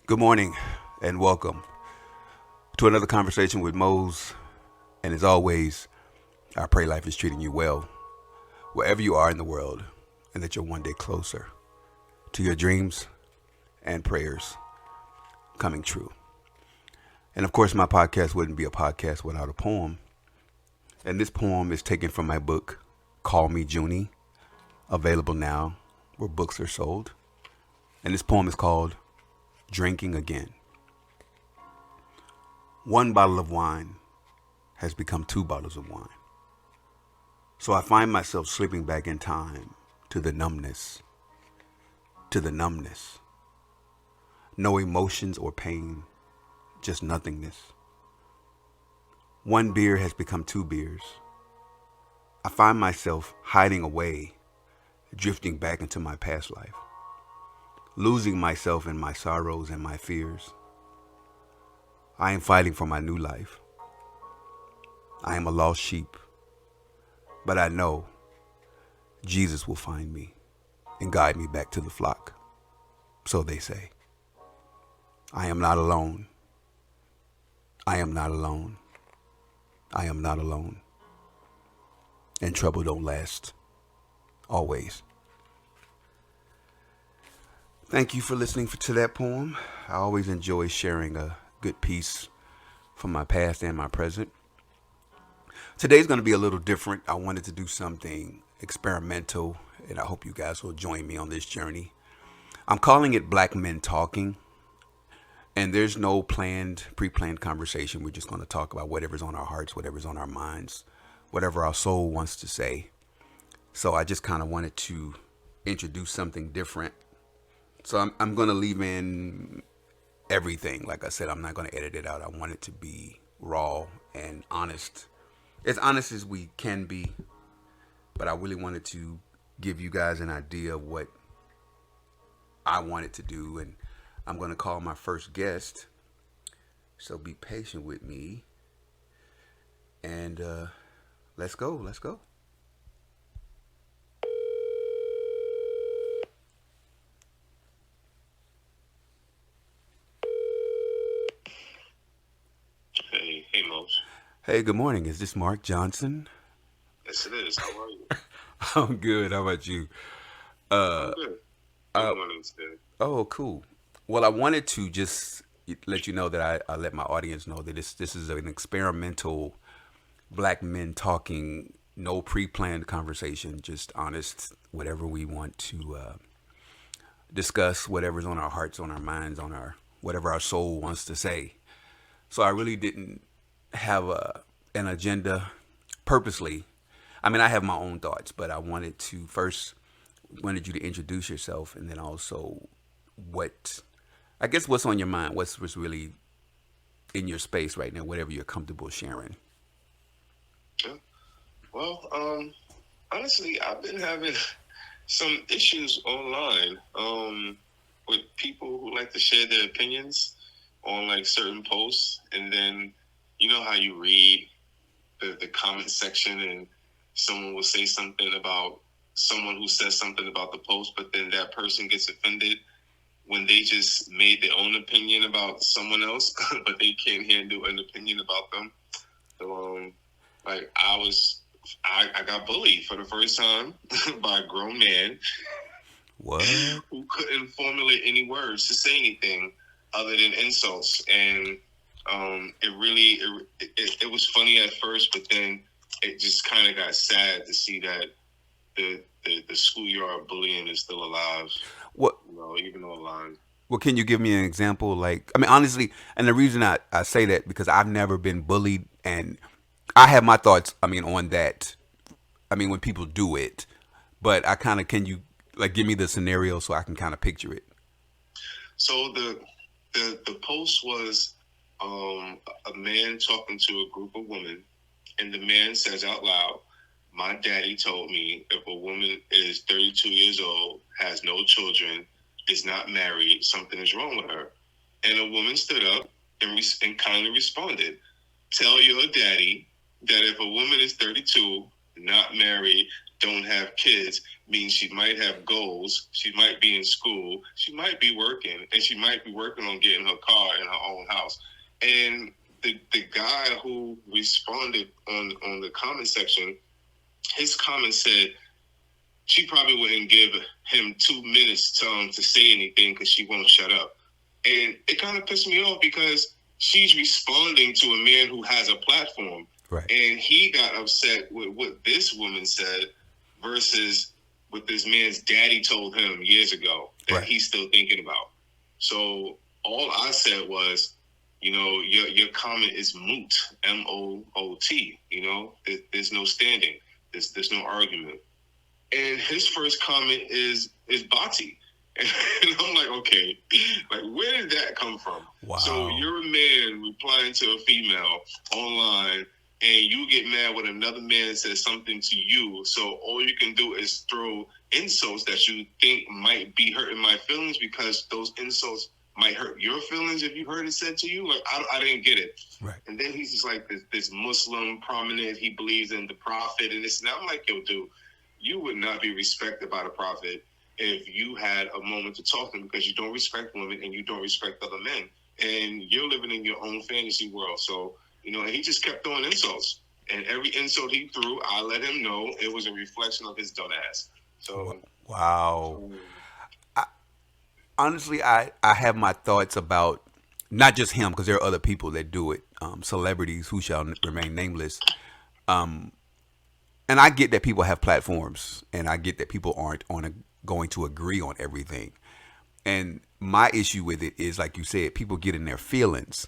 Good morning and welcome to another conversation with Mose. And as always, I pray life is treating you well wherever you are in the world and that you're one day closer to your dreams and prayers coming true. And of course, my podcast wouldn't be a podcast without a poem. And this poem is taken from my book, Call Me Junie, available now where books are sold. And this poem is called Drinking Again. One bottle of wine has become two bottles of wine. So I find myself slipping back in time to the numbness. No emotions or pain, just nothingness. One beer has become two beers. I find myself hiding away, drifting back into my past life, losing myself in my sorrows and my fears. I am fighting for my new life. I am a lost sheep, but I know Jesus will find me and guide me back to the flock. So they say. I am not alone. I am not alone. I am not alone. And trouble don't last always. Thank you for listening to that poem. I always enjoy sharing a good piece from my past and my present. Today's going to be a little different. I wanted to do something experimental, and I hope you guys will join me on this journey. I'm calling it Black Men Talking, and there's no pre-planned conversation. We're just going to talk about whatever's on our hearts, whatever's on our minds, whatever our soul wants to say. So I just kind of wanted to introduce something different. So I'm going to leave in everything. Like I said, I'm not going to edit it out. I want it to be raw and honest. As honest as we can be. But I really wanted to give you guys an idea of what I wanted to do. And I'm going to call my first guest. So be patient with me. And let's go. Hey, Mose. Hey, good morning. Is this Mark Johnson? Yes, it is. How are you? I'm good. How about you? I'm Uh, good. Good uh, morning, today. oh, cool. Well, I wanted to just let you know that I let my audience know that this is an experimental black men talking, no pre-planned conversation, just honest, whatever we want to discuss, whatever's on our hearts, on our minds, on our whatever our soul wants to say. So I really didn't have an agenda purposely. I mean, I have my own thoughts, but I wanted to first wanted you to introduce yourself, and then also what I guess what's on your mind, what's really in your space right now, whatever you're comfortable sharing. Yeah. Well, honestly, I've been having some issues online with people who like to share their opinions on like certain posts, and then you know how you read the comment section, and someone will say something about someone who says something about the post, but then that person gets offended when they just made their own opinion about someone else, but they can't handle an opinion about them. So, like I got bullied for the first time by a grown man What? who couldn't formulate any words to say anything other than insults, and it was funny at first, but then it just kind of got sad to see that the schoolyard bullying is still alive, What? even online. Well, can you give me an example? Like, I mean, honestly, and the reason I say that because I've never been bullied, and I have my thoughts. I mean, on that. I mean, when people do it, but I kind of can you like give me the scenario so I can kind of picture it. So the post was a man talking to a group of women, and the man says out loud, "My daddy told me if a woman is 32 years old, has no children, is not married, something is wrong with her." And a woman stood up and kindly responded, "Tell your daddy that if a woman is 32, not married, don't have kids means she might have goals. She might be in school. She might be working, and she might be working on getting her car in her own house. And the guy who responded on the comment section, his comment said she probably wouldn't give him 2 minutes to say anything because she won't shut up. And it kind of pissed me off because she's responding to a man who has a platform. Right. And he got upset with what this woman said versus what this man's daddy told him years ago that Right. he's still thinking about. So all I said was, your comment is moot, MOOT. There's no standing. There's no argument. And his first comment is Bati. And I'm like, okay, like where did that come from? Wow. So you're a man replying to a female online, and you get mad when another man says something to you. So all you can do is throw insults that you think might be hurting my feelings because those insults might hurt your feelings if you heard it said to you. Like I didn't get it. Right. And then he's just like this Muslim prominent. He believes in the prophet and this. And I'm like, yo, dude, you would not be respected by the prophet if you had a moment to talk to him because you don't respect women and you don't respect other men. And you're living in your own fantasy world. So, and he just kept throwing insults. And every insult he threw, I let him know it was a reflection of his dumb ass. So, wow. Honestly, I have my thoughts about not just him because there are other people that do it, celebrities who shall remain nameless. And I get that people have platforms, and I get that people aren't going to agree on everything. And my issue with it is, like you said, people get in their feelings.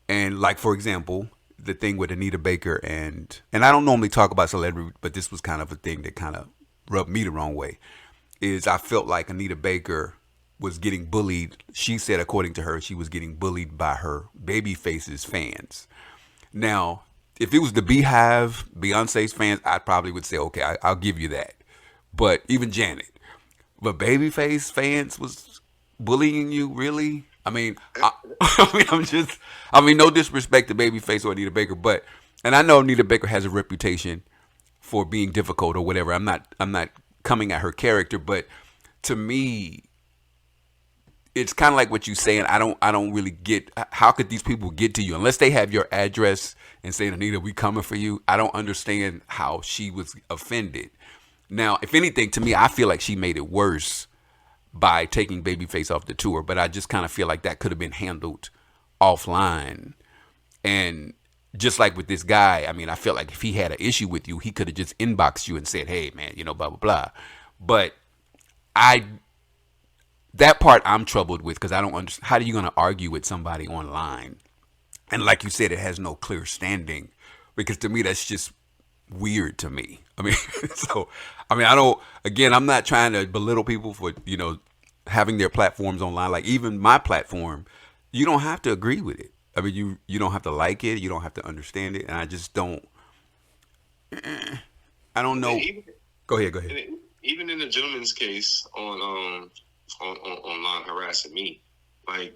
And like, for example, the thing with Anita Baker and I don't normally talk about celebrity, but this was kind of a thing that kind of rubbed me the wrong way, is I felt like Anita Baker was getting bullied. She said, according to her, she was getting bullied by her Babyface's fans. Now, if it was the Beehive, Beyonce's fans, I probably would say, okay, I'll give you that. But even Janet, but Babyface fans was bullying you, really? I mean, no disrespect to Babyface or Anita Baker, and I know Anita Baker has a reputation for being difficult or whatever. I'm not coming at her character, but to me, it's kind of like what you saying. I don't really get how could these people get to you unless they have your address and saying, Anita, we coming for you. I don't understand how she was offended. Now, if anything, to me, I feel like she made it worse by taking Babyface off the tour, but I just kind of feel like that could have been handled offline. And just like with this guy, I mean, I feel like if he had an issue with you, he could have just inboxed you and said, hey, man, blah, blah, blah. But that part I'm troubled with because I don't understand. How are you going to argue with somebody online? And like you said, it has no clear standing because to me, that's just weird to me. I mean, I'm not trying to belittle people for, having their platforms online. Like even my platform, you don't have to agree with it. I mean, you don't have to like it. You don't have to understand it. And I just don't, I don't know. Go ahead. Even in the gentleman's case on online harassing me, like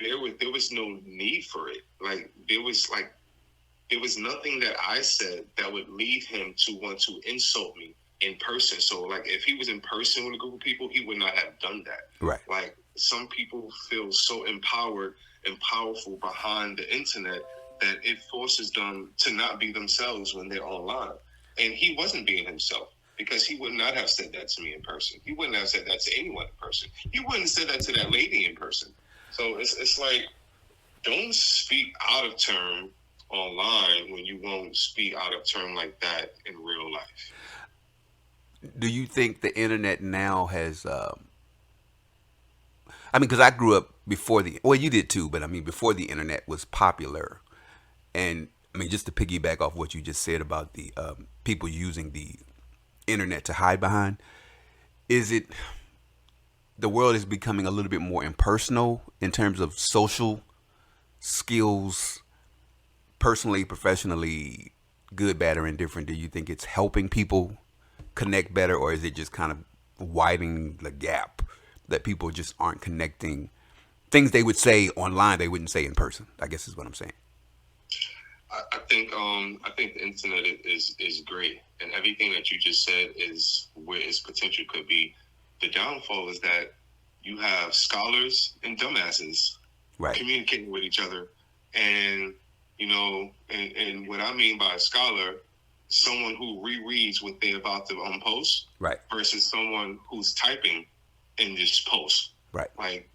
there was no need for it. Like there was nothing that I said that would lead him to want to insult me in person. So like if he was in person with a group of people, he would not have done that. Right. Like some people feel so empowered and powerful behind the internet that it forces them to not be themselves when they're online. And he wasn't being himself because he would not have said that to me in person. He wouldn't have said that to anyone in person. He wouldn't have said that to that lady in person. So it's like, don't speak out of term online when you won't speak out of term like that in real life. Do you think the internet now has because I grew up before you did too, but I mean before the internet was popular, and I mean just to piggyback off what you just said about the people using the internet to hide behind, is it the world is becoming a little bit more impersonal in terms of social skills, personally, professionally, good, bad, or indifferent? Do you think it's helping people connect better, or is it just kind of widening the gap that people just aren't connecting things they would say online they wouldn't say in person? I guess is what I'm saying. I think the internet is great, and everything that you just said is where its potential could be. The downfall is that you have scholars and dumbasses Right. communicating with each other, and and what I mean by a scholar, someone who rereads what they're about to post, Right. versus someone who's typing in this post. Right. Like,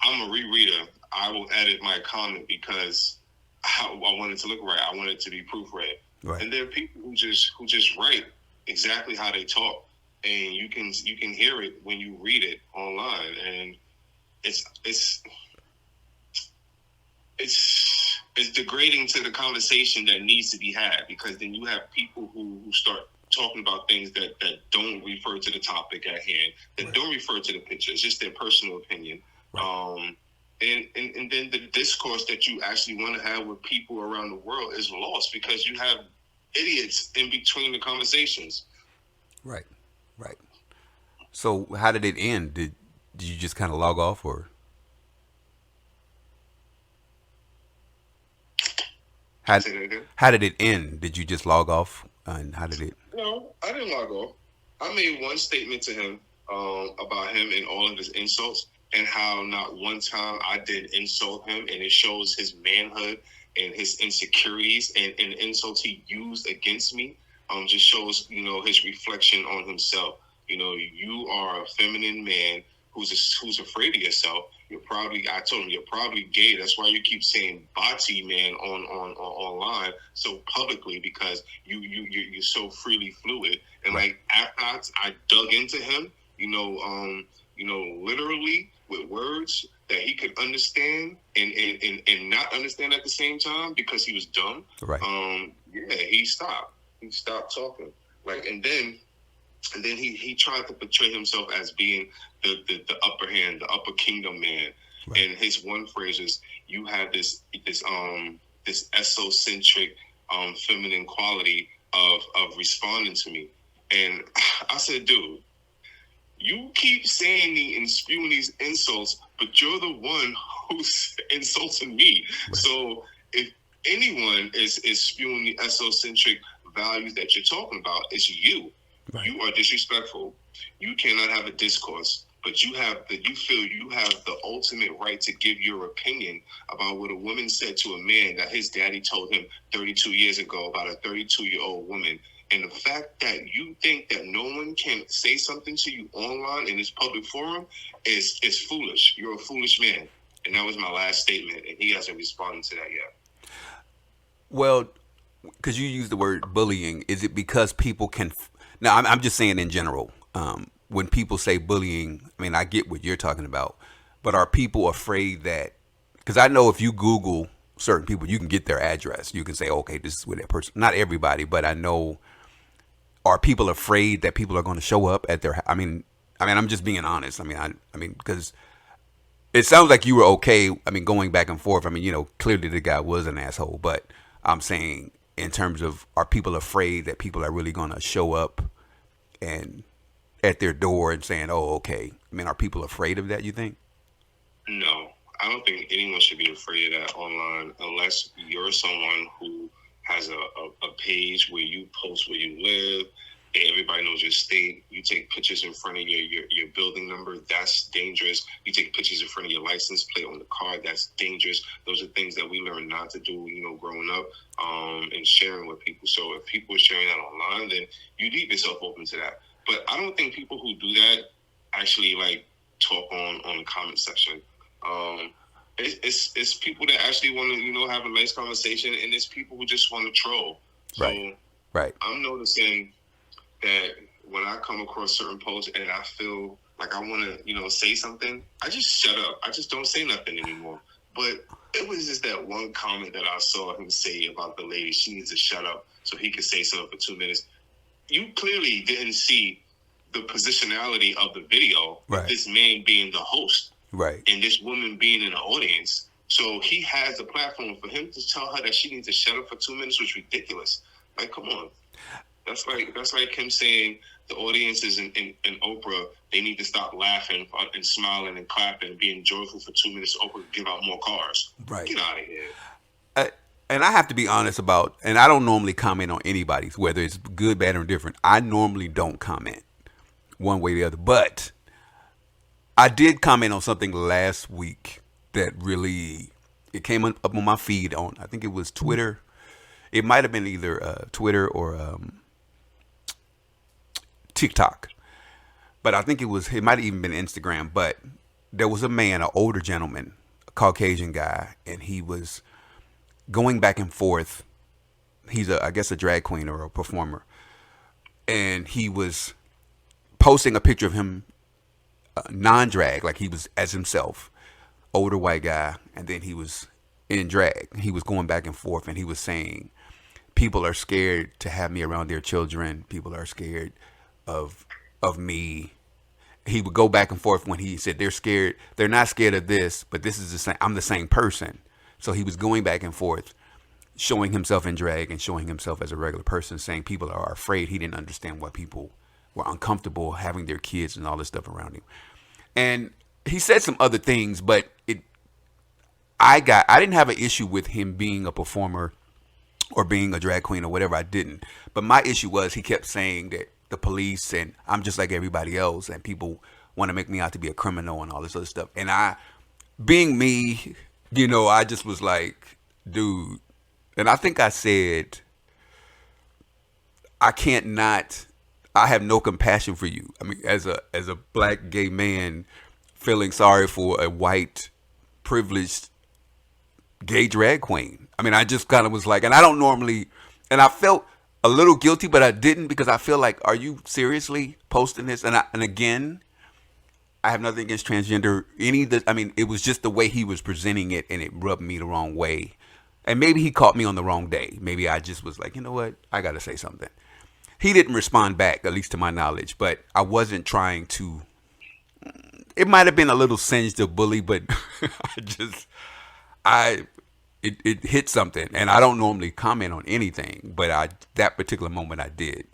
I'm a rereader. I will edit my comment because I want it to look right. I want it to be proofread. Right. And there are people who just write exactly how they talk, and you can hear it when you read it online, and it's it's it's degrading to the conversation that needs to be had, because then you have people who start talking about things that don't refer to the topic at hand, that don't refer to the picture. It's just their personal opinion. And then the discourse that you actually want to have with people around the world is lost because you have idiots in between the conversations. Right. Right. So how did it end? Did you just kind of log off, or how Say that again. how did it end? Did you just log off, and how did it? No, I didn't log off. I made one statement to him about him and all of his insults, and how not one time I did insult him, and it shows his manhood and his insecurities, and insults he used against me. Just shows his reflection on himself. You are a feminine man who's afraid of yourself. I told him, you're probably gay. That's why you keep saying "bati man" on online so publicly, because you're so freely fluid. And like, after I dug into him, literally with words that he could understand and not understand at the same time, because he was dumb. Right. Yeah, he stopped. He stopped talking. Like, and then he tried to portray himself as being the upper hand, the upper kingdom man. Right. And his one phrase is, "You have this esocentric feminine quality of responding to me." And I said, dude, you keep saying and spewing these insults, but you're the one who's insulting me. Right. So if anyone is spewing the esocentric values that you're talking about, it's you. Right. You are disrespectful. You cannot have a discourse, but you feel you have the ultimate right to give your opinion about what a woman said to a man that his daddy told him 32 years ago about a 32-year-old woman. And the fact that you think that no one can say something to you online in this public forum is foolish. You're a foolish man. And that was my last statement, and he hasn't responded to that yet. Well, because you use the word bullying, is it because people can? Now, I'm just saying in general. When people say bullying, I mean, I get what you're talking about, but are people afraid that? Because I know if you Google certain people, you can get their address. You can say, okay, this is where that person. Not everybody, but I know. Are people afraid that people are going to show up at their? I mean, I'm just being honest. I mean, because it sounds like you were okay. I mean, going back and forth. I mean, clearly the guy was an asshole, but I'm saying in terms of, are people afraid that people are really going to show up and at their door and saying, "Oh, okay." I mean, are people afraid of that, you think? No, I don't think anyone should be afraid of that online, unless you're someone who has a page where you post where you live. Everybody knows your state. You take pictures in front of your building number. That's dangerous. You take pictures in front of your license plate on the car. That's dangerous. Those are things that we learned not to do, growing up, and sharing with people. So if people are sharing that online, then you leave yourself open to that. But I don't think people who do that actually talk on the comment section. It's people that actually want to have a nice conversation, and it's people who just want to troll. So right. I'm noticing that when I come across certain posts and I feel like I want to say something, I just shut up. I just don't say nothing anymore. But it was just that one comment that I saw him say about the lady. She needs to shut up so he could say something for 2 minutes. You clearly didn't see the positionality of the video, right. This man being the host, right, and this woman being in the audience. So he has the platform. For him to tell her that she needs to shut up for 2 minutes was ridiculous. Like, come on. That's like him saying the audiences in Oprah, they need to stop laughing and smiling and clapping and being joyful for 2 minutes. Oprah give out more cars. Right. Get out of here. and I have to be honest about, and I don't normally comment on anybody's, whether it's good, bad, or different. I normally don't comment one way or the other. But I did comment on something last week that really, it came up on my feed on, I think it was Twitter. It might have been either Twitter or TikTok. But I think it might have even been Instagram. But there was a man, an older gentleman, a Caucasian guy, and he was going back and forth. He's I guess a drag queen or a performer, and he was posting a picture of him non-drag, like he was as himself, older white guy, and then he was in drag. He was going back and forth, and he was saying, "People are scared to have me around their children. People are scared of me." He would go back and forth when he said they're scared. They're not scared of this, but this is the same. I'm the same person. So he was going back and forth, showing himself in drag and showing himself as a regular person, saying people are afraid. He didn't understand why people were uncomfortable having their kids and all this stuff around him. And he said some other things, but I didn't have an issue with him being a performer or being a drag queen or whatever. I didn't. But my issue was he kept saying that the police and I'm just like everybody else, and people want to make me out to be a criminal and all this other stuff. And being me, I just was like, dude. And I think I said, I can't not. I have no compassion for you. I mean, as a black gay man, feeling sorry for a white privileged gay drag queen. I mean, I just kind of was like, and I don't normally, and I felt a little guilty, but I didn't, because I feel like, are you seriously posting this? And again, I have nothing against transgender. I mean, it was just the way he was presenting it, and it rubbed me the wrong way. And maybe he caught me on the wrong day. Maybe I just was like, you know what? I got to say something. He didn't respond back, at least to my knowledge, but I wasn't trying to. It might have been a little singed to bully, but it hit something, and I don't normally comment on anything, but that particular moment I did.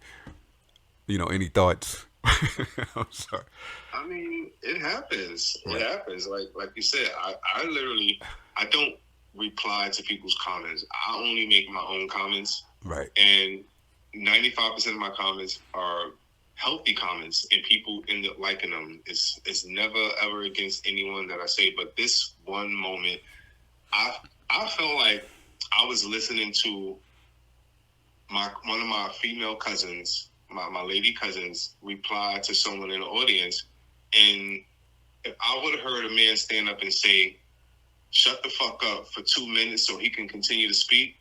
Any thoughts? I'm sorry. I mean, it happens. It happens. Like you said, I literally, I don't reply to people's comments. I only make my own comments. Right. And 95% of my comments are healthy comments, and people end up liking them. It's never ever against anyone that I say. But this one moment, I felt like I was listening to one of my female cousins, my lady cousins, reply to someone in the audience, and if I would have heard a man stand up and say, "Shut the fuck up" for 2 minutes so he can continue to speak,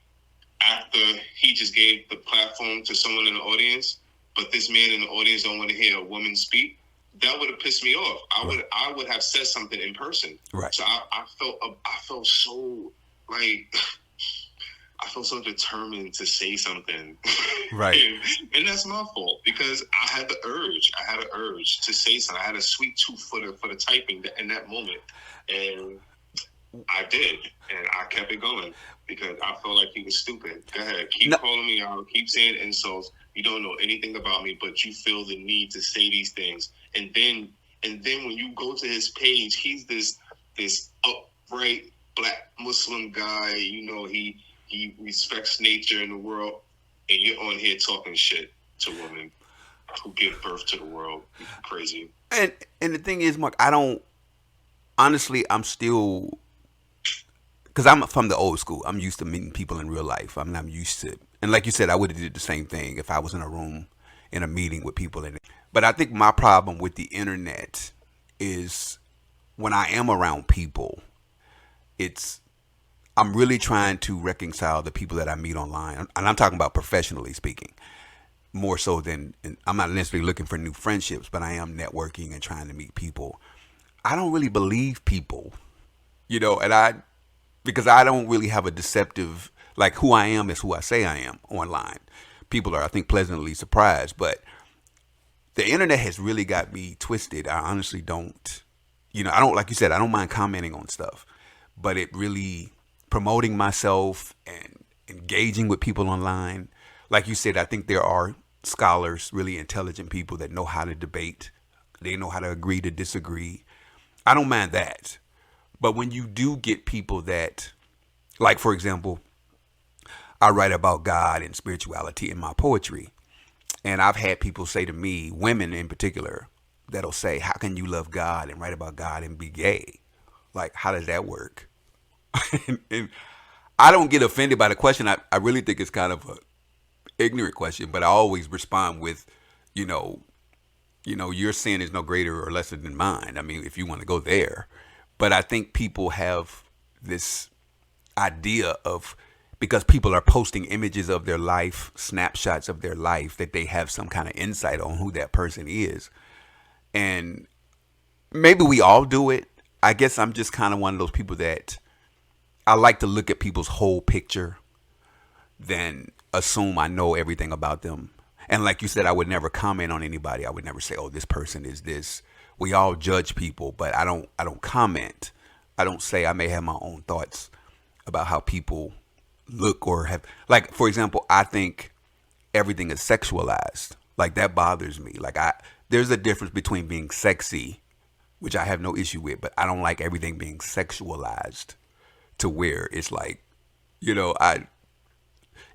after he just gave the platform to someone in the audience, but this man in the audience don't want to hear a woman speak, that would have pissed me off. I would have said something in person. Right. So I felt so like I felt so determined to say something. Right. and that's my fault, because I had the urge. I had an urge to say something. I had a sweet tooth for the typing in that moment, and I did, and I kept it going because I felt like he was stupid. Go ahead, keep calling me out, keep saying insults. You don't know anything about me, but you feel the need to say these things. And then when you go to his page, he's this upright black Muslim guy. He respects nature in the world, and you're on here talking shit to women who give birth to the world. Crazy. And the thing is, Mark, I'm still, because I'm from the old school. I'm used to meeting people in real life. I'm used to, and like you said, I would have did the same thing if I was in a room, in a meeting with people in it. But I think my problem with the internet is when I am around people, I'm really trying to reconcile the people that I meet online. And I'm talking about professionally speaking, more so than, I'm not necessarily looking for new friendships, but I am networking and trying to meet people. I don't really believe people, because I don't really have a deceptive, like, who I am is who I say I am online. People are, I think, pleasantly surprised, but the internet has really got me twisted. I honestly don't, I don't, like you said, I don't mind commenting on stuff, but it really, promoting myself and engaging with people online. Like you said, I think there are scholars, really intelligent people that know how to debate. They know how to agree to disagree. I don't mind that. But when you do get people that, like, for example, I write about God and spirituality in my poetry. And I've had people say to me, women in particular, that'll say, "How can you love God and write about God and be gay? Like, how does that work?" And I don't get offended by the question. I really think it's kind of a ignorant question, but I always respond with, you know, your sin is no greater or lesser than mine. I mean, if you want to go there. But I think people have this idea of, because people are posting images of their life, snapshots of their life, that they have some kind of insight on who that person is. And maybe we all do it. I guess I'm just kind of one of those people that I like to look at people's whole picture than assume I know everything about them. And like you said, I would never comment on anybody. I would never say, "Oh, this person is this." We all judge people, but I don't comment. I don't say. I may have my own thoughts about how people look or have, like, for example, I think everything is sexualized. Like, that bothers me. Like, I there's a difference between being sexy, which I have no issue with, but I don't like everything being sexualized to where it's like, I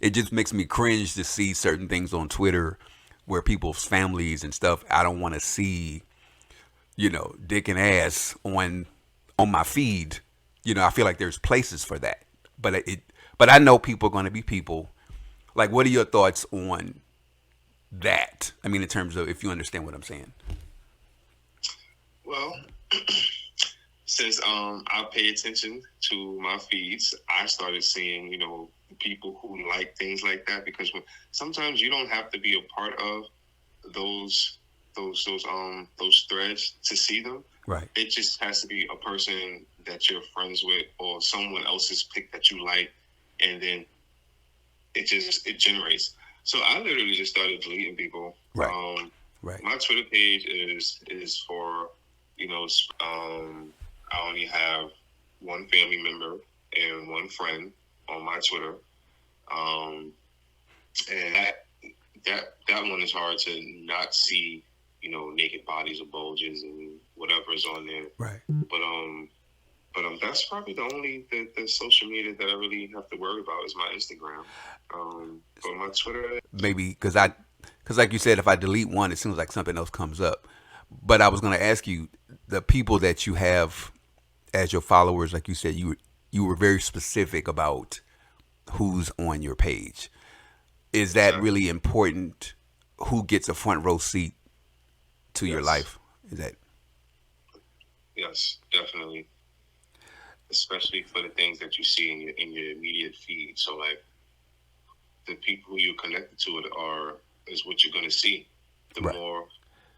it just makes me cringe to see certain things on Twitter where people's families and stuff. I don't want to see, dick and ass on my feed. I feel like there's places for that, but I know people are going to be people. Like, what are your thoughts on that? I mean, in terms of, if you understand what I'm saying. Well, since I pay attention to my feeds, I started seeing, people who like things like that, because sometimes you don't have to be a part of those those threads to see them. Right. It just has to be a person that you're friends with or someone else's pick that you like, and then it generates. So I literally just started deleting people. Right. Right. My Twitter page is for, I only have one family member and one friend on my Twitter. And that one is hard to not see, naked bodies or bulges and whatever is on there. Right. But that's probably the only the social media that I really have to worry about is my Instagram. But my Twitter, maybe because like you said, if I delete one, it seems like something else comes up. But I was going to ask you, the people that you have as your followers, like you said, you were very specific about who's on your page. Is that Exactly. really important? Who gets a front row seat to your Yes. life? Is that? Yes, definitely. Especially for the things that you see in your immediate feed. So, like, the people who you're connected to is what you're going to see. The Right. more,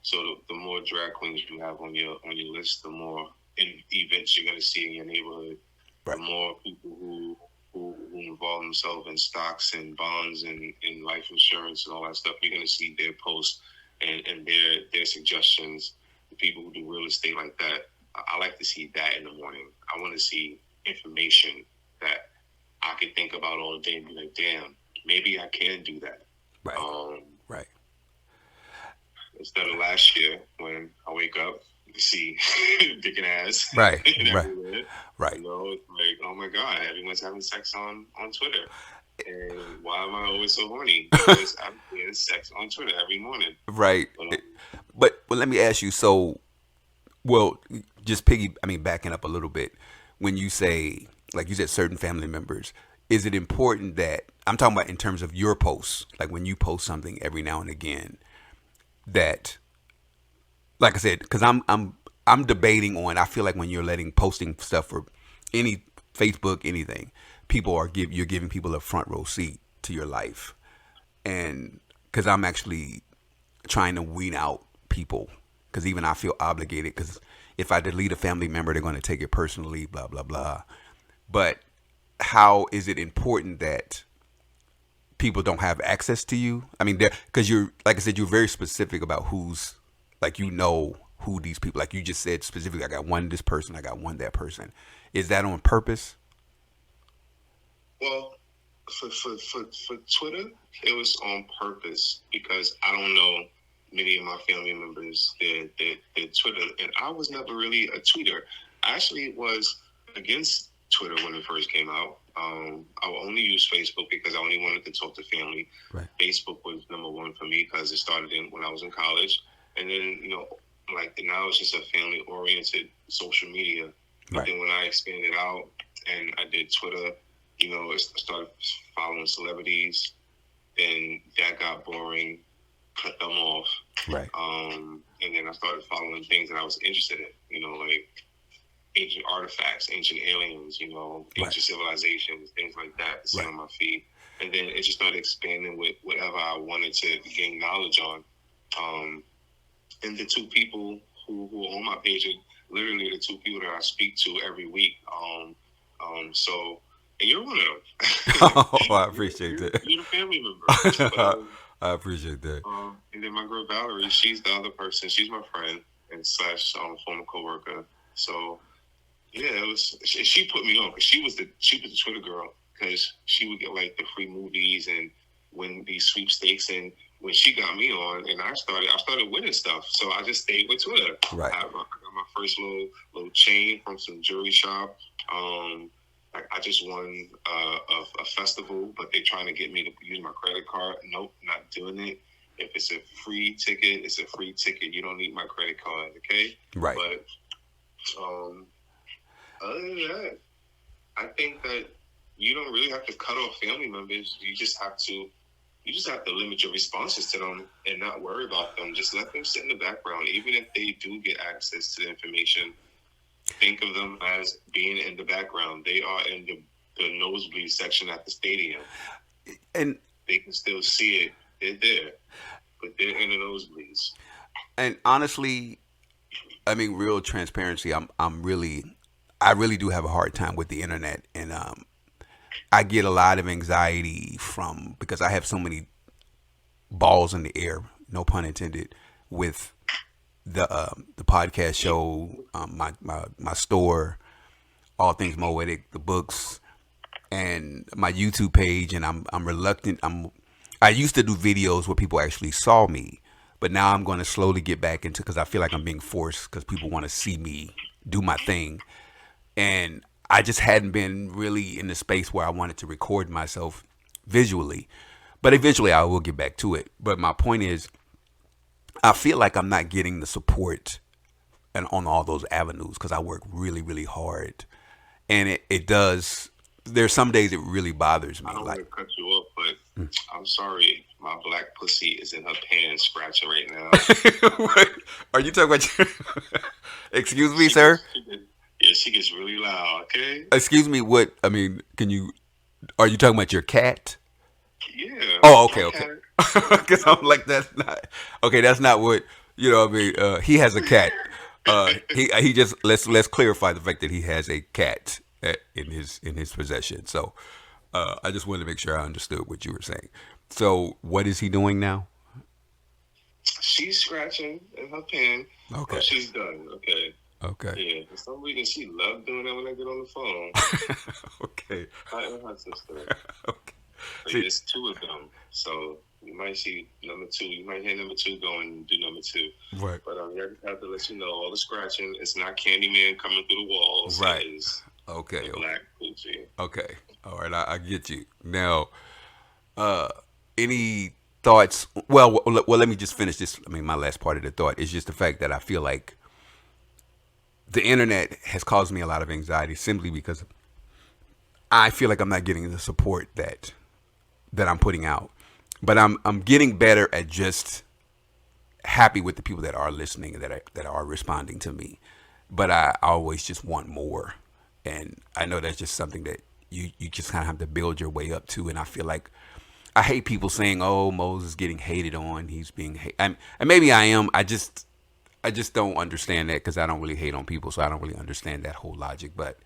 so the more drag queens you have on your list, the more events you're going to see in your neighborhood. Right. The more people who involve themselves in stocks and bonds and life insurance and all that stuff, you're going to see their posts and their suggestions. The people who do real estate like that, I like to see that in the morning. I want to see information that I could think about all day and be like, damn, maybe I can do that. Right. Right. Instead of last year when I wake up to see dick and ass. Right. And Right. everywhere. Right. It's like, oh my God, everyone's having sex on Twitter. And why am I always so horny? Because I'm having sex on Twitter every morning. Right. But let me ask you. So, well, just backing up a little bit. When you say, like you said, certain family members, is it important that, I'm talking about in terms of your posts, like when you post something every now and again, that, like I said, because I'm debating on. I feel like when you're posting stuff for any Facebook, anything, you're giving people a front row seat to your life, and because I'm actually trying to weed out people, because even I feel obligated, because if I delete a family member, they're going to take it personally, blah blah blah. But how is it important that people don't have access to you? I mean, because you're, like I said, you're very specific about who's, like, who these people, like you just said specifically, I got one this person, I got one that person. Is that on purpose? Well, for Twitter, it was on purpose because I don't know many of my family members their Twitter, and I was never really a tweeter. I actually was against Twitter when it first came out. I would only use Facebook because I only wanted to talk to family. Right. Facebook was number one for me because it started when I was in college, and then like now it's just a family oriented social media. But Right. then when I expanded out and I did Twitter, I started following celebrities. Then that got boring, cut them off. Right. And then I started following things that I was interested in, like ancient artifacts, ancient aliens, Right. ancient civilizations, things like that to see Right. on my feed. And then it just started expanding with whatever I wanted to gain knowledge on. Um, and the two people who are on my page are literally the two people that I speak to every week. So, and you're one of them. Oh, I appreciate that. You're a family member. But, I appreciate that. and then my girl Valerie, she's the other person. She's my friend and slash former coworker. So yeah, it was. She put me on because she was the Twitter girl because she would get like the free movies and win these sweepstakes. And when she got me on, and I started winning stuff. So I just stayed with Twitter. Right. I got my first little chain from some jewelry shop. I just won a festival, but they're trying to get me to use my credit card. Nope, not doing it. If it's a free ticket, it's a free ticket. You don't need my credit card, okay? Right. But other than that, I think that you don't really have to cut off family members. You just have to limit your responses to them and not worry about them. Just let them sit in the background. Even if they do get access to the information, think of them as being in the background. They are in the nosebleed section at the stadium. And they can still see it. They're there, but they're in the nosebleeds. And honestly, I mean, real transparency. I really do have a hard time with the internet, and I get a lot of anxiety from because I have so many balls in the air, no pun intended, with the podcast show, my store, all things Moetic, the books, and my YouTube page, and I'm reluctant. I used to do videos where people actually saw me, but now I'm going to slowly get back into because I feel like I'm being forced because people want to see me do my thing, and I just hadn't been really in the space where I wanted to record myself visually, but eventually I will get back to it. But my point is, I feel like I'm not getting the support and on all those avenues because I work really, really hard, and it does. There's some days it really bothers me. I don't Like, want to cut you off, but I'm sorry, my black pussy is in her pants scratching right now. what? Are you talking about? Excuse me, sir. She gets really loud. Okay. Excuse me. What? I mean, can you? Are you talking about your cat? Yeah. Oh, okay, okay. Because I'm like, that's not okay. That's not what you know. What I mean, he has a cat. He just let's clarify the fact that he has a cat in his possession. So, I just wanted to make sure I understood what you were saying. So, what is he doing now? She's scratching in her pen. Okay. But she's done. Okay. Okay. Yeah. For some reason, she loves doing that when I get on the phone. Okay. I am her sister. Okay. But there's two of them, so you might see number two. You might hear number two go and do number two. Right. But I just have to let you know, all the scratching, it's not Candyman coming through the walls. Right. It is Okay. black Gucci. Okay. All right. I get you. Now, any thoughts? Well, let me just finish this. I mean, my last part of the thought is just the fact that I feel like the internet has caused me a lot of anxiety simply because I feel like I'm not getting the support that I'm putting out. But I'm getting better at just happy with the people that are listening and that are responding to me. But I always just want more, and I know that's just something that you just kind of have to build your way up to. And I feel like I hate people saying, "Oh, Moses is getting hated on. He's being and maybe I am. I just don't understand that because I don't really hate on people, so I don't really understand that whole logic. But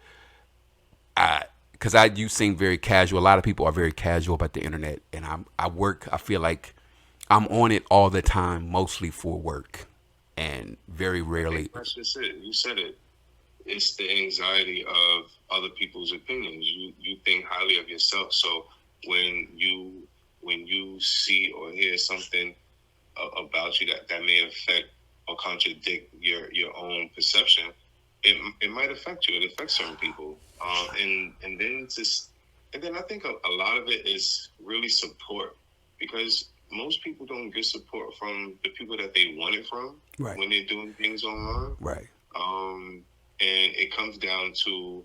because you seem very casual. A lot of people are very casual about the internet, and I feel like I'm on it all the time, mostly for work, and very rarely. That's just it. You said it. It's the anxiety of other people's opinions. You think highly of yourself, so when you see or hear something about you that may affect or contradict your own perception, it might affect you. It affects certain people, and then And then I think a lot of it is really support, because most people don't get support from the people that they want it from Right. when they're doing things online. Right. And it comes down to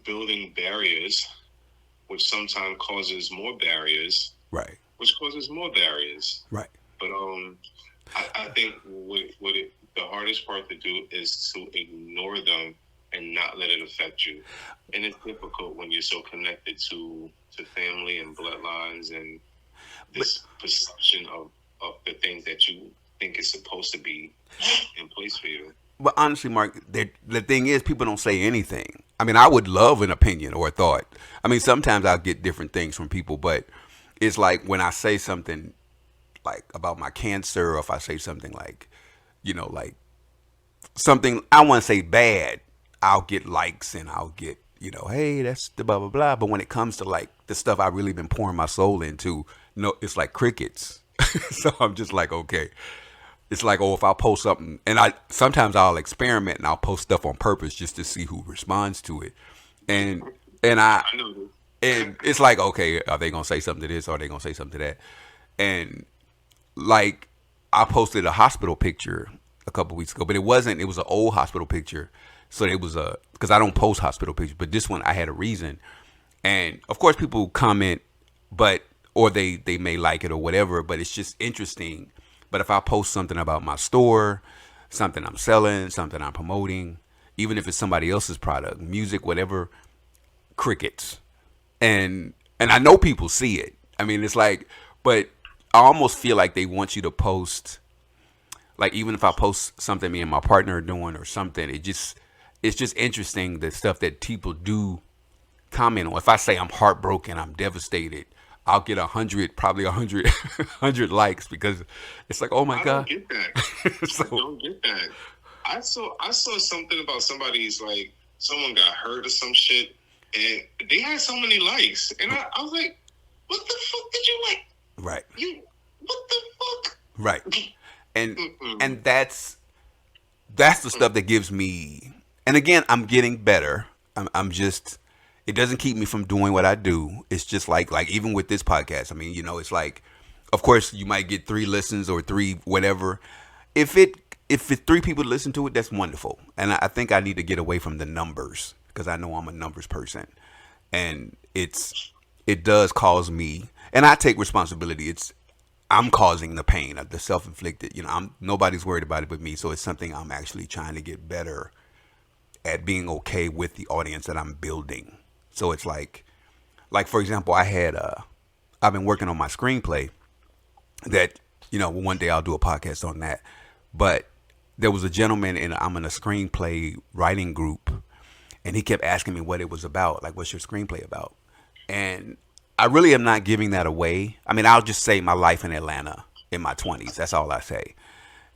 building barriers, which sometimes causes more barriers, Right. which causes more barriers. Right. But I think the hardest part to do is to ignore them and not let it affect you. And it's difficult when you're so connected to family and bloodlines and this perception of the things that you think is supposed to be in place for you. But honestly, Mark, the thing is, people don't say anything. I mean, I would love an opinion or a thought. I mean, sometimes I'll get different things from people, but it's like when I say something like about my cancer, or if I say something like, like something I want to say bad, I'll get likes and I'll get, hey, that's the blah, blah, blah. But when it comes to like the stuff I've really been pouring my soul into, no, it's like crickets. So I'm just like, okay. It's like, oh, if I post something, and sometimes I'll experiment and I'll post stuff on purpose just to see who responds to it. And I know this. and it's like, okay, are they gonna say something to this? Or are they gonna say something to that? And like, I posted a hospital picture a couple weeks ago, but it was an old hospital picture. So it was because I don't post hospital pictures, but this one I had a reason. And of course people comment, or they may like it or whatever, but it's just interesting. But if I post something about my store, something I'm selling, something I'm promoting, even if it's somebody else's product, music, whatever, crickets. And I know people see it. I mean, it's like, but I almost feel like they want you to post, like, even if I post something me and my partner are doing or something, it's just interesting, the stuff that people do comment on. If I say I'm heartbroken, I'm devastated, I'll get 100, probably 100, 100 likes, because it's like, oh my God. I don't get that. So, I don't get that. I saw something about somebody's, like, someone got hurt or some shit, and they had so many likes, and I was like, what the fuck did you like? right, What the fuck? right, and that's the stuff that gives me. And again, I'm getting better. I'm just. It doesn't keep me from doing what I do. It's just like even with this podcast. I mean, it's like, of course, you might get 3 listens or 3 whatever. If it's 3 people listen to it, that's wonderful. And I think I need to get away from the numbers, because I know I'm a numbers person, and it does cause me, and I take responsibility. I'm causing the pain, the self-inflicted. Nobody's worried about it but me. So it's something I'm actually trying to get better at, being okay with the audience that I'm building. So it's like for example, I've been working on my screenplay that, one day I'll do a podcast on that. But there was a gentleman, and I'm in a screenplay writing group, and he kept asking me what it was about. Like, what's your screenplay about? And I really am not giving that away. I mean, I'll just say my life in Atlanta in my 20s. That's all I say.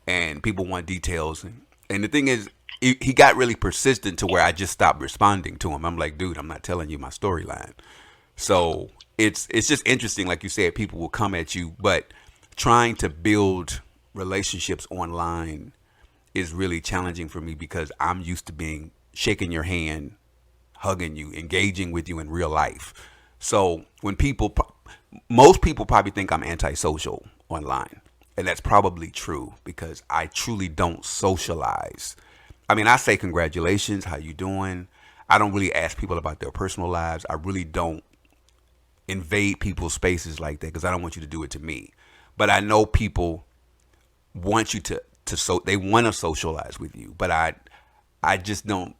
And people want details. And the thing is, he got really persistent to where I just stopped responding to him. I'm like, dude, I'm not telling you my storyline. So it's just interesting. Like you said, people will come at you, but trying to build relationships online is really challenging for me, because I'm used to shaking your hand, hugging you, engaging with you in real life. So when most people probably think I'm antisocial online. And that's probably true, because I truly don't socialize. I mean, I say congratulations, how you doing? I don't really ask people about their personal lives. I really don't invade people's spaces like that, because I don't want you to do it to me. But I know people want you they want to socialize with you, but I just don't.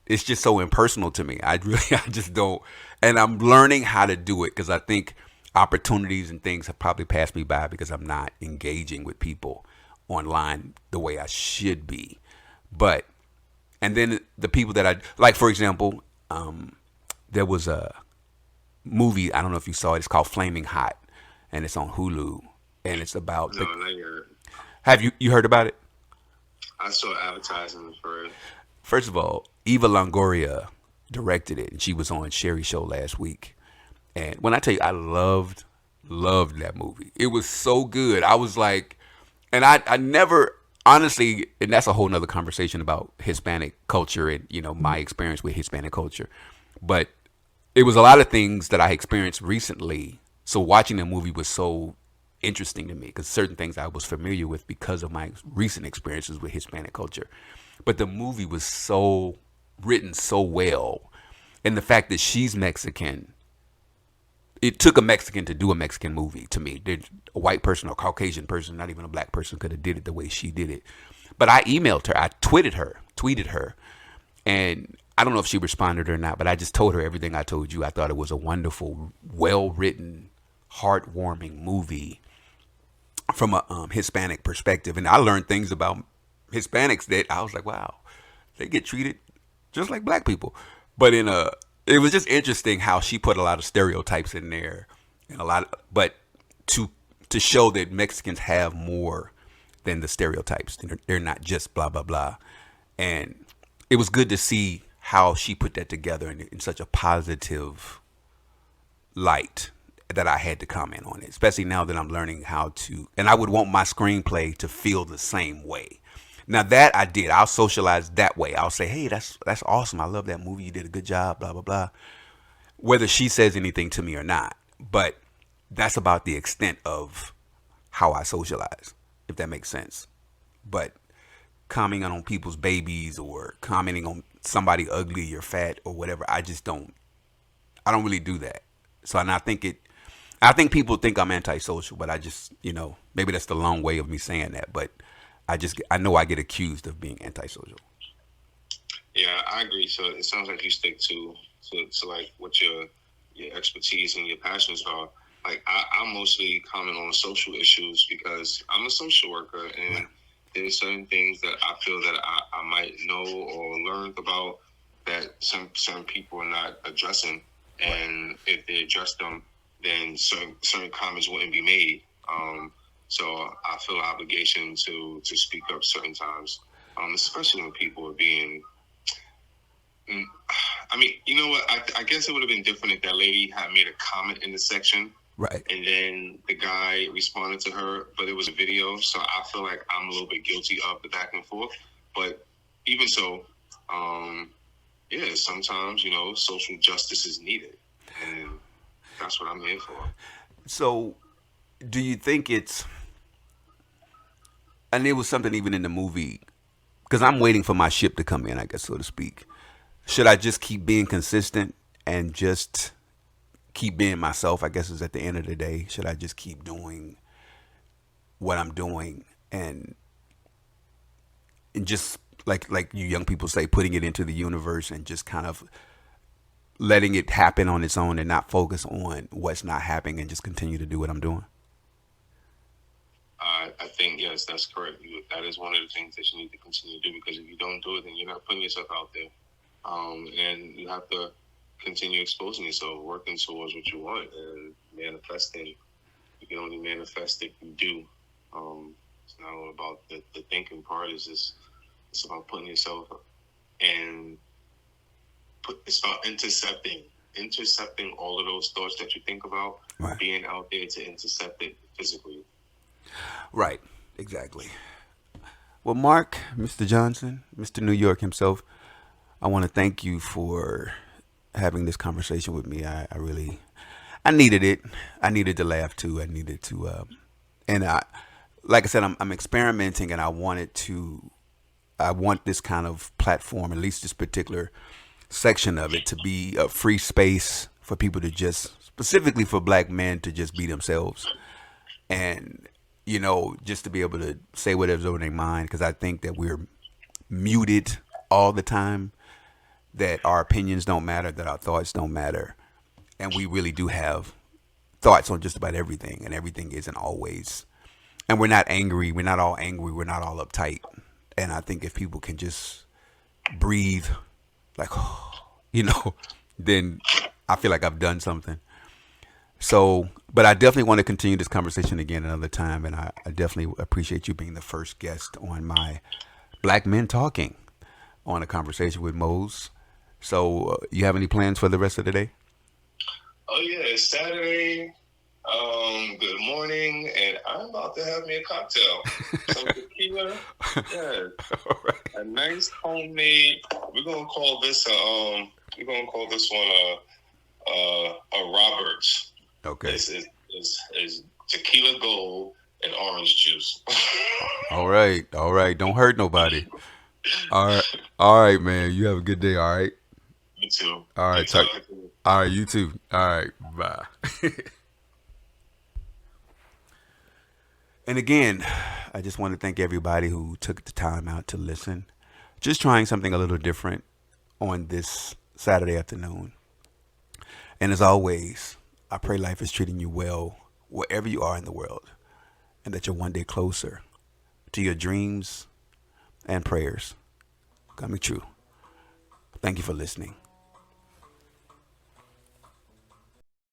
It's just so impersonal to me. I just don't. And I'm learning how to do it, because I think opportunities and things have probably passed me by because I'm not engaging with people online the way I should be. And then the people that I like, for example, there was a movie, I don't know if you saw it, it's called Flaming Hot, and it's on Hulu, and it's about. No, not yet. Have you heard about it? I saw advertising for it. First of all, Eva Longoria directed it, and she was on Sherry's show last week. And when I tell you, I loved that movie. It was so good. I was like, and I never, honestly, and that's a whole nother conversation about Hispanic culture and, my experience with Hispanic culture. But it was a lot of things that I experienced recently. So watching the movie was so interesting to me because certain things I was familiar with because of my recent experiences with Hispanic culture. But the movie was so written so well, and the fact that she's Mexican, it took a Mexican to do a Mexican movie to me. A white person or Caucasian person, not even a black person, could have did it the way she did it. But I emailed her, I tweeted her, and I don't know if she responded or not. But I just told her everything I told you. I thought it was a wonderful, well written, heartwarming movie from a Hispanic perspective, and I learned things about Hispanics that I was like, wow, they get treated just like black people. But it was just interesting how she put a lot of stereotypes in there, and but to show that Mexicans have more than the stereotypes. They're not just blah blah blah, and it was good to see how she put that together in such a positive light that I had to comment on it, especially now that I'm learning how to, and I would want my screenplay to feel the same way. Now that I did, I'll socialize that way. I'll say, hey, that's awesome. I love that movie. You did a good job, blah, blah, blah. Whether she says anything to me or not. But that's about the extent of how I socialize, if that makes sense. But commenting on people's babies or commenting on somebody ugly or fat or whatever, I don't really do that. So, and I think people think I'm antisocial, but I just, maybe that's the long way of me saying that. But I know I get accused of being antisocial. Yeah, I agree. So it sounds like you stick to like what your expertise and your passions are. Like I mostly comment on social issues because I'm a social worker, and right. There's certain things that I feel that I might know or learn about that some people are not addressing, and if they address them, then certain comments wouldn't be made. So I feel an obligation to speak up certain times, especially when people are being. I mean, you know what? I guess it would have been different if that lady had made a comment in the section, right? And then the guy responded to her, but it was a video, so I feel like I'm a little bit guilty of the back and forth. But even so, yeah, sometimes social justice is needed, and that's what I'm here for. So, do you think it's? And it was something even in the movie, because I'm waiting for my ship to come in, I guess, so to speak. Should I just keep being consistent and just keep being myself, I guess, is at the end of the day? Should I just keep doing what I'm doing and just, like you young people say, putting it into the universe and just kind of letting it happen on its own and not focus on what's not happening and just continue to do what I'm doing? I think, yes, that's correct. That is one of the things that you need to continue to do, because if you don't do it, then you're not putting yourself out there. And you have to continue exposing yourself, working towards what you want, and manifesting. You can only manifest if you do. It's not all about the thinking part. It's about putting yourself, and it's about intercepting all of those thoughts that you think about, right. Being out there to intercept it physically. Right, exactly. Well, Mark, Mr. Johnson, Mr. New York himself, I want to thank you for having this conversation with me. I needed it. I needed to laugh too. I needed to, like I said, I'm experimenting, and I want this kind of platform, at least this particular section of it, to be a free space for people to just, specifically for black men, to just be themselves. And, just to be able to say whatever's on their mind, because I think that we're muted all the time, that our opinions don't matter, that our thoughts don't matter. And we really do have thoughts on just about everything, and everything isn't always. And we're not angry. We're not all angry. We're not all uptight. And I think if people can just breathe, like, then I feel like I've done something. So, but I definitely want to continue this conversation again another time. And I definitely appreciate you being the first guest on my Black Men Talking on A Conversation with Mose. So, you have any plans for the rest of the day? Oh, yeah, it's Saturday. Good morning, and I'm about to have me a cocktail. Some tequila. Yeah. Right. A nice homemade. We're gonna call this one a Roberts. Okay. Is tequila gold and orange juice. All right. All right. Don't hurt nobody. All right. All right, man. You have a good day. All right. You too. All right. Good Talk. talking to you. All right. You too. All right. Bye. And again, I just want to thank everybody who took the time out to listen. Just trying something a little different on this Saturday afternoon. And as always, I pray life is treating you well wherever you are in the world and that you're one day closer to your dreams and prayers coming true. Thank you for listening.